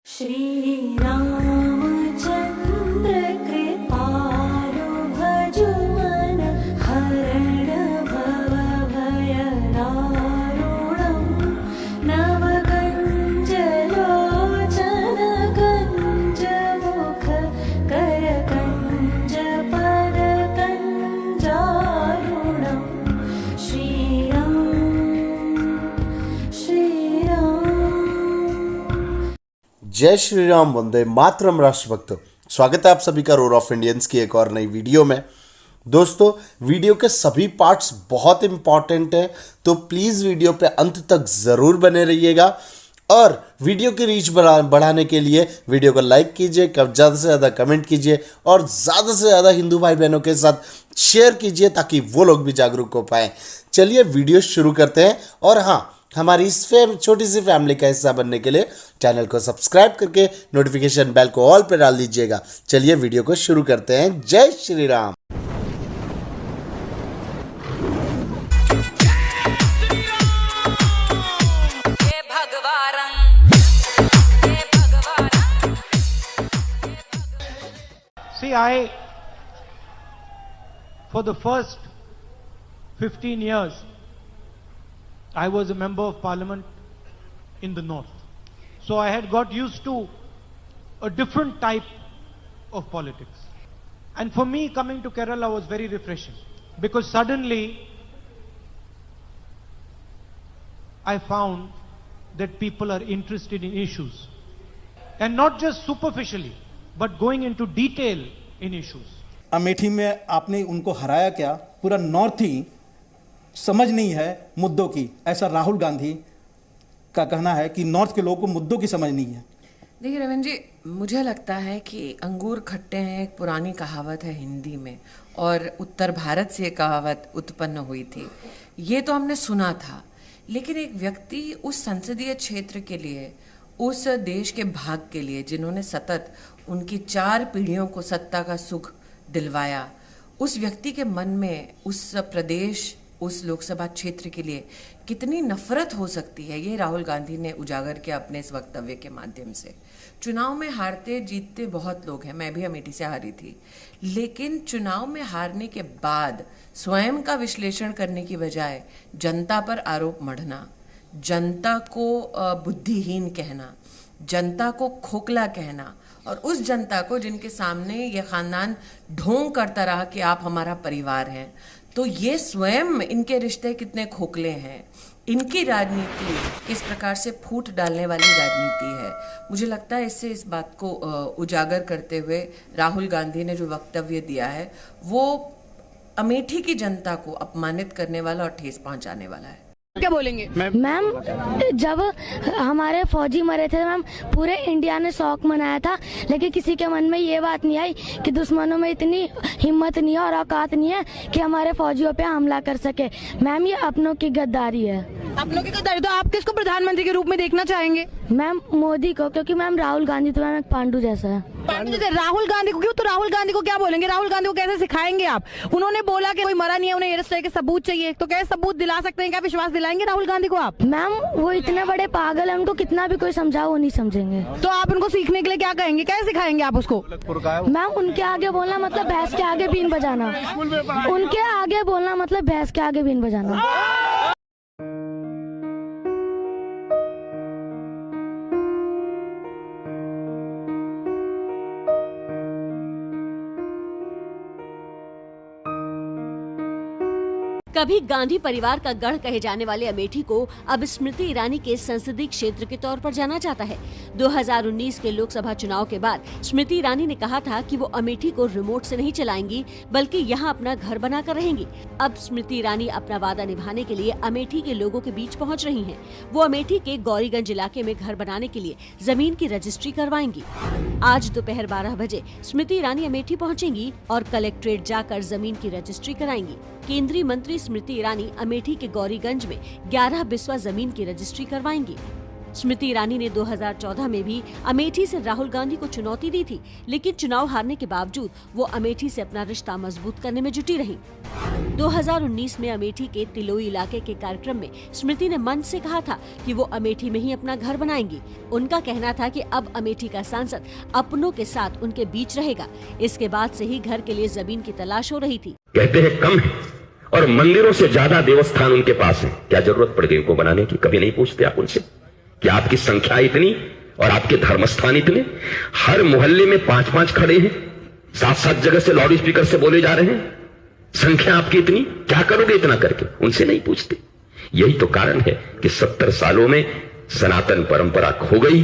श्री रामचन्द्र कृपालु भजुमन हरण भव भय दारुणं नवकञ्ज लोचन कञ्ज मुख कर कञ्ज पर कञ्जारुणं श्रीराम जय श्री राम, वंदे मातरम। राष्ट्रभक्तों, स्वागत है आप सभी का रोर ऑफ इंडियंस की एक और नई वीडियो में। दोस्तों, वीडियो के सभी पार्ट्स बहुत इंपॉर्टेंट हैं, तो प्लीज़ वीडियो पे अंत तक ज़रूर बने रहिएगा। और वीडियो की रीच बढ़ाने के लिए वीडियो को लाइक कीजिए, ज़्यादा से ज़्यादा कमेंट कीजिए और ज़्यादा से ज़्यादा हिंदू भाई बहनों के साथ शेयर कीजिए ताकि वो लोग भी जागरूक हो पाएँ। चलिए वीडियो शुरू करते हैं। और हाँ, हमारी इस छोटी सी फैमिली का हिस्सा बनने के लिए चैनल को सब्सक्राइब करके नोटिफिकेशन बेल को ऑल पे डाल दीजिएगा। चलिए वीडियो को शुरू करते हैं। जय Shri Ram. See, for the first 15 years, I was a member of parliament in the north. So I had got used to a different type of politics. And for me, coming to Kerala was very refreshing because suddenly I found that people are interested in issues. And not just superficially, but going into detail in issues. Amethi में आपने उनको हराया क्या? पूरा north ही समझ नहीं है मुद्दों की। ऐसा राहुल गांधी का कहना है कि नॉर्थ के लोगों को मुद्दों की समझ नहीं है। देखिए रविंद्र जी, मुझे लगता है कि अंगूर खट्टे हैं एक पुरानी कहावत है हिंदी में, और उत्तर भारत से ये कहावत उत्पन्न हुई थी। ये तो हमने सुना था, लेकिन एक व्यक्ति उस संसदीय क्षेत्र के लिए, उस देश के भाग के लिए जिन्होंने सतत उनकी 4 पीढ़ियों को सत्ता का सुख दिलवाया, उस व्यक्ति के मन में उस प्रदेश, उस लोकसभा क्षेत्र के लिए कितनी नफरत हो सकती है, ये राहुल गांधी ने उजागर किया अपने इस वक्तव्य के माध्यम से। चुनाव में हारते जीतते बहुत लोग हैं, मैं भी अमेठी से हारी थी, लेकिन चुनाव में हारने के बाद स्वयं का विश्लेषण करने की बजाय जनता पर आरोप मढ़ना, जनता को बुद्धिहीन कहना, जनता को खोखला कहना, और उस जनता को जिनके सामने ये खानदान ढोंग करता रहा कि आप हमारा परिवार हैं, तो ये स्वयं इनके रिश्ते कितने खोखले हैं, इनकी राजनीति किस प्रकार से फूट डालने वाली राजनीति है। मुझे लगता है इससे इस बात को उजागर करते हुए राहुल गांधी ने जो वक्तव्य दिया है वो अमेठी की जनता को अपमानित करने वाला और ठेस पहुंचाने वाला है। क्या बोलेंगे मैम? जब हमारे फौजी मरे थे मैम, पूरे इंडिया ने शौक मनाया था, लेकिन किसी के मन में ये बात नहीं आई कि दुश्मनों में इतनी हिम्मत नहीं है और औकात नहीं है कि हमारे फौजियों पे हमला कर सके। मैम, ये अपनों की गद्दारी है। अपनों की गद्दारी? तो आप किसको प्रधानमंत्री के रूप में देखना चाहेंगे? मैम, मोदी को, क्योंकि मैम राहुल गांधी तो मैम एक पांडु जैसा है। पांडु जैसे? राहुल गांधी को क्यों? तो राहुल गांधी को क्या बोलेंगे? राहुल गांधी को कैसे सिखाएंगे आप? उन्होंने बोला कि कोई मरा नहीं है, उन्हें इस तरह के सबूत चाहिए, तो कैसे सबूत दिला सकते हैं? क्या विश्वास दिलाएंगे राहुल गांधी को आप? मैम, वो इतने बड़े पागल है, उनको कितना भी कोई समझाओ वो नहीं समझेंगे। तो आप उनको सीखने के लिए क्या कहेंगे? कैसे सिखाएंगे आप उसको? मैम, उनके आगे बोलना मतलब भैंस के आगे बीन बजाना। उनके आगे बोलना मतलब भैंस के आगे बीन बजाना। कभी गांधी परिवार का गढ़ कहे जाने वाले अमेठी को अब स्मृति ईरानी के संसदीय क्षेत्र के तौर पर जाना जाता है। 2019 के लोकसभा चुनाव के बाद स्मृति ईरानी ने कहा था कि वो अमेठी को रिमोट से नहीं चलाएंगी, बल्कि यहाँ अपना घर बनाकर रहेंगी। अब स्मृति ईरानी अपना वादा निभाने के लिए अमेठी के लोगों के बीच पहुँच रही है। वो अमेठी के गौरीगंज इलाके में घर बनाने के लिए जमीन की रजिस्ट्री करवाएंगी। आज दोपहर 12 बजे स्मृति ईरानी अमेठी पहुँचेंगी और कलेक्ट्रेट जाकर जमीन की रजिस्ट्री कराएंगी। केंद्रीय मंत्री स्मृति ईरानी अमेठी के गौरीगंज में 11 बिस्वा जमीन की रजिस्ट्री करवाएंगी। स्मृति ईरानी ने 2014 में भी अमेठी से राहुल गांधी को चुनौती दी थी, लेकिन चुनाव हारने के बावजूद वो अमेठी से अपना रिश्ता मजबूत करने में जुटी रही। 2019 में अमेठी के तिलोई इलाके के कार्यक्रम में स्मृति ने मंच से कहा था कि वो अमेठी में ही अपना घर बनाएंगी। उनका कहना था कि अब अमेठी का सांसद अपनों के साथ उनके बीच रहेगा। इसके बाद से ही घर के लिए जमीन की तलाश हो रही थी। कहते हैं कम है और मंदिरों से ज्यादा देवस्थान उनके पास है, क्या जरूरत पड़ गई उनको बनाने की? कभी नहीं पूछते आप उनसे कि आपकी संख्या इतनी और आपके धर्मस्थान इतने, हर मोहल्ले में 5-5 खड़े हैं, 7-7 जगह से लाउड स्पीकर से बोले जा रहे हैं, संख्या आपकी इतनी, क्या करोगे इतना करके? उनसे नहीं पूछते। यही तो कारण है कि 70 सालों में सनातन परंपरा खो गई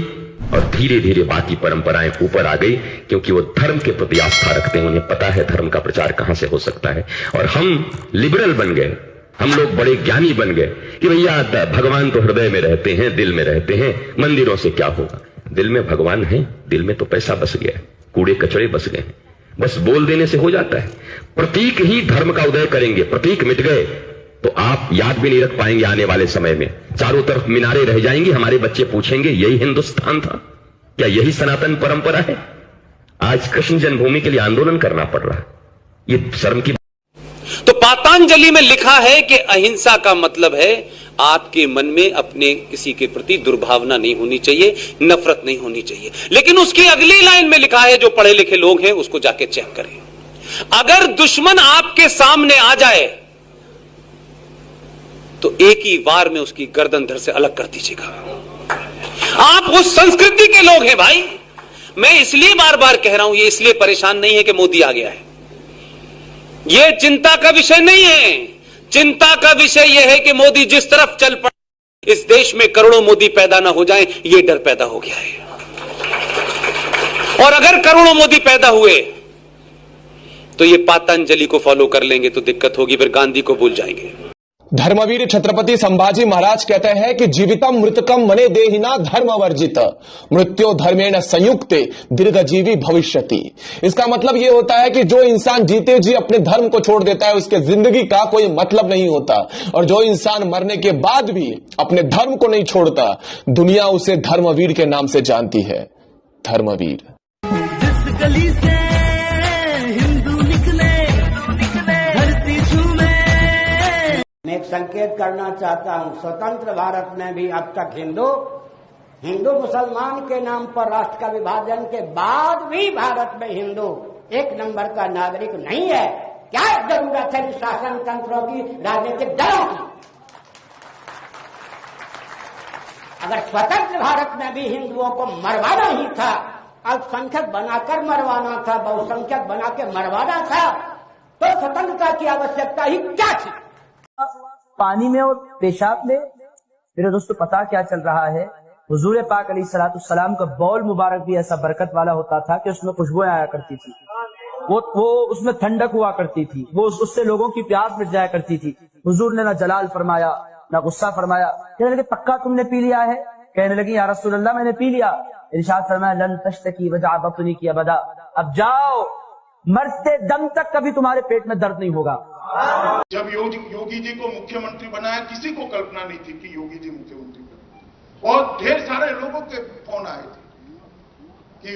और धीरे धीरे बाकी परंपराएं ऊपर आ गई, क्योंकि वो धर्म के प्रति आस्था रखते हैं, उन्हें पता है धर्म का प्रचार कहां से हो सकता है। और हम लिबरल बन गए, हम लोग बड़े ज्ञानी बन गए कि भैया भगवान तो हृदय में रहते हैं, दिल में रहते हैं, मंदिरों से क्या होगा? दिल में भगवान है, दिल में तो पैसा बस गया, कूड़े कचड़े बस गए, बस बोल देने से हो जाता है। प्रतीक ही धर्म का उदय करेंगे, प्रतीक मिट गए तो आप याद भी नहीं रख पाएंगे आने वाले समय में। चारों तरफ मीनारे रह जाएंगी, हमारे बच्चे पूछेंगे यही हिंदुस्तान था क्या? यही सनातन परंपरा है? आज कृष्ण जन्मभूमि के लिए आंदोलन करना पड़ रहा है, ये शर्म की। तो पातंजलि में लिखा है कि अहिंसा का मतलब है आपके मन में अपने किसी के प्रति दुर्भावना नहीं होनी चाहिए, नफरत नहीं होनी चाहिए। लेकिन उसकी अगली लाइन में लिखा है, जो पढ़े लिखे लोग हैं उसको जाके चेक करें, अगर दुश्मन आपके सामने आ जाए तो एक ही वार में उसकी गर्दन धड़ से अलग कर दीजिएगा। आप उस संस्कृति के लोग हैं भाई। मैं इसलिए बार बार कह रहा हूं, ये इसलिए परेशान नहीं है कि मोदी आ गया है, यह चिंता का विषय नहीं है। चिंता का विषय यह है कि मोदी जिस तरफ चल पड़े, इस देश में करोड़ों मोदी पैदा ना हो जाएं, यह डर पैदा हो गया है। और अगर करोड़ों मोदी पैदा हुए तो ये पातंजलि को फॉलो कर लेंगे तो दिक्कत होगी, फिर गांधी को भूल जाएंगे। धर्मवीर छत्रपति संभाजी महाराज कहते हैं कि जीवितम मृतकम मने देहिना धर्म वर्जित मृत्यो धर्मेण संयुक्ते दीर्घजीवी भविष्यति। इसका मतलब यह होता है कि जो इंसान जीते जी अपने धर्म को छोड़ देता है उसके जिंदगी का कोई मतलब नहीं होता, और जो इंसान मरने के बाद भी अपने धर्म को नहीं छोड़ता, दुनिया उसे धर्मवीर के नाम से जानती है। धर्मवीर। जिस गली से हिंदू निकले धरती छूमे। मैं एक संकेत करना चाहता हूं, स्वतंत्र भारत में भी अब तक हिंदू मुसलमान के नाम पर राष्ट्र का विभाजन के बाद भी भारत में हिंदू एक नंबर का नागरिक नहीं है। क्या जरूरत है शासन तंत्रों की, राजनीतिक दलों की? अगर स्वतंत्र भारत में भी हिंदुओं को मरवाना ही था, अल्पसंख्यक बनाकर मरवाना था, बहुसंख्यक बना के मरवाना था, तो स्वतंत्रता की आवश्यकता ही क्या थी? पानी में और पेशाब में मेरे दोस्तों पता क्या चल रहा है, हुजूर पाक अलैहिस्सलाम का बौल मुबारक भी ऐसा बरकत वाला होता था कि उसमें खुशबुएं आया करती थी, वो उसमें ठंडक हुआ करती थी, वो उससे लोगों की प्यास मिट जाया करती थी। हुजूर ने ना जलाल फरमाया ना गुस्सा फरमाया। कहने लगे पक्का तुमने पी लिया है? कहने लगी या रसूल अल्लाह मैंने पी लिया। इरशाद फरमाया लन तश्तकी वजा बतनी की अबदा, अब जाओ मरते दम तक कभी तुम्हारे पेट में दर्द नहीं होगा। जब योगी जी को मुख्यमंत्री बनाया, किसी को कल्पना नहीं थी कि योगी जी मुख्यमंत्री बने। और ढेर सारे लोगों के फोन आए थे कि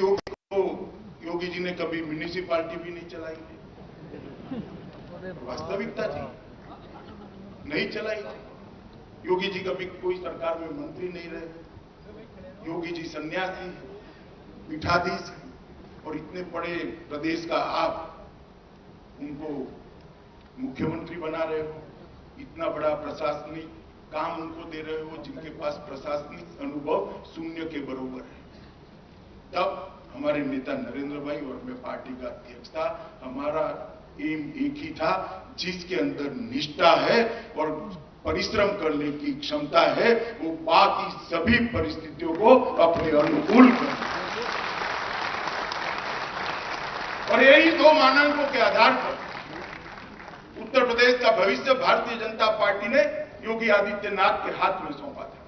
योगी जी ने कभी म्यूनिसिपालिटी भी नहीं चलाई थी। वास्तविकता थी, नहीं चलाई थी। योगी जी कभी कोई सरकार में मंत्री नहीं रहे। योगी जी सन्यासी, पीठाधीश, और इतने बड़े प्रदेश का आप उनको मुख्यमंत्री बना रहे हो, इतना बड़ा प्रशासनिक काम उनको दे रहे हो जिनके पास प्रशासनिक अनुभव शून्य के बराबर है। तब हमारे नेता नरेंद्र भाई और मैं पार्टी का अध्यक्ष था, हमारा एम एक ही था, जिसके अंदर निष्ठा है और परिश्रम करने की क्षमता है, वो बाकी सभी परिस्थितियों को अपने अनुकूल कर, और यही दो मानकों के आधार पर उत्तर प्रदेश का भविष्य भारतीय जनता पार्टी ने योगी आदित्यनाथ के हाथ में सौंपा था।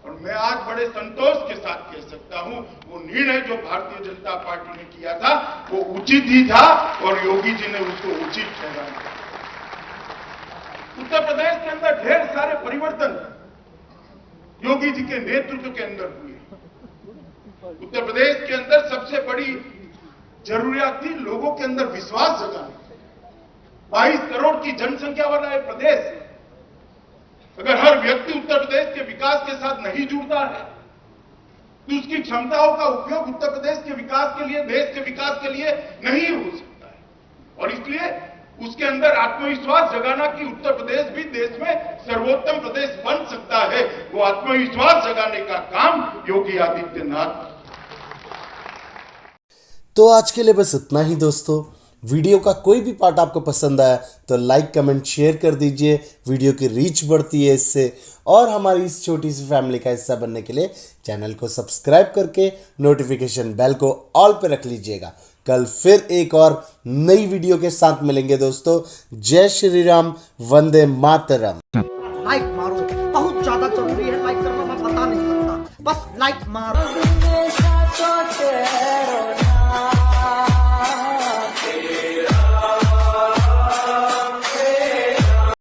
और मैं आज बड़े संतोष के साथ कह सकता हूं, वो निर्णय जो भारतीय जनता पार्टी ने किया था वो उचित ही था और योगी जी ने उसको उचित ठहराया। उत्तर प्रदेश के अंदर ढेर सारे परिवर्तन, योगी जी के नेतृत्व के अंदर हुई। उत्तर प्रदेश के अंदर सबसे बड़ी जरूरियात थी लोगों के अंदर विश्वास जगाने। 22 करोड़ की जनसंख्या वाला एक प्रदेश, अगर हर व्यक्ति उत्तर प्रदेश के विकास के साथ नहीं जुड़ता है तो उसकी क्षमताओं का उपयोग उत्तर प्रदेश के विकास के लिए, देश के विकास के लिए नहीं हो सकता है। और इसलिए उसके अंदर आत्मविश्वास जगाना कि उत्तर प्रदेश भी देश में सर्वोत्तम प्रदेश बन सकता है, वो आत्मविश्वास जगाने का काम योगी आदित्यनाथ। तो आज के लिए बस इतना ही दोस्तों। वीडियो का कोई भी पार्ट आपको पसंद आया तो लाइक कमेंट शेयर कर दीजिए, वीडियो की रीच बढ़ती है इससे। और हमारी इस छोटी सी फैमिली का हिस्सा बनने के लिए चैनल को सब्सक्राइब करके नोटिफिकेशन बेल को ऑल पे रख लीजिएगा। कल फिर एक और नई वीडियो के साथ मिलेंगे दोस्तों। जय श्री राम, वंदे मातरम। लाइक मारो, बहुत ज्यादा जरूरी है लाइक करना, मैं बता नहीं सकता, बस लाइक मारो।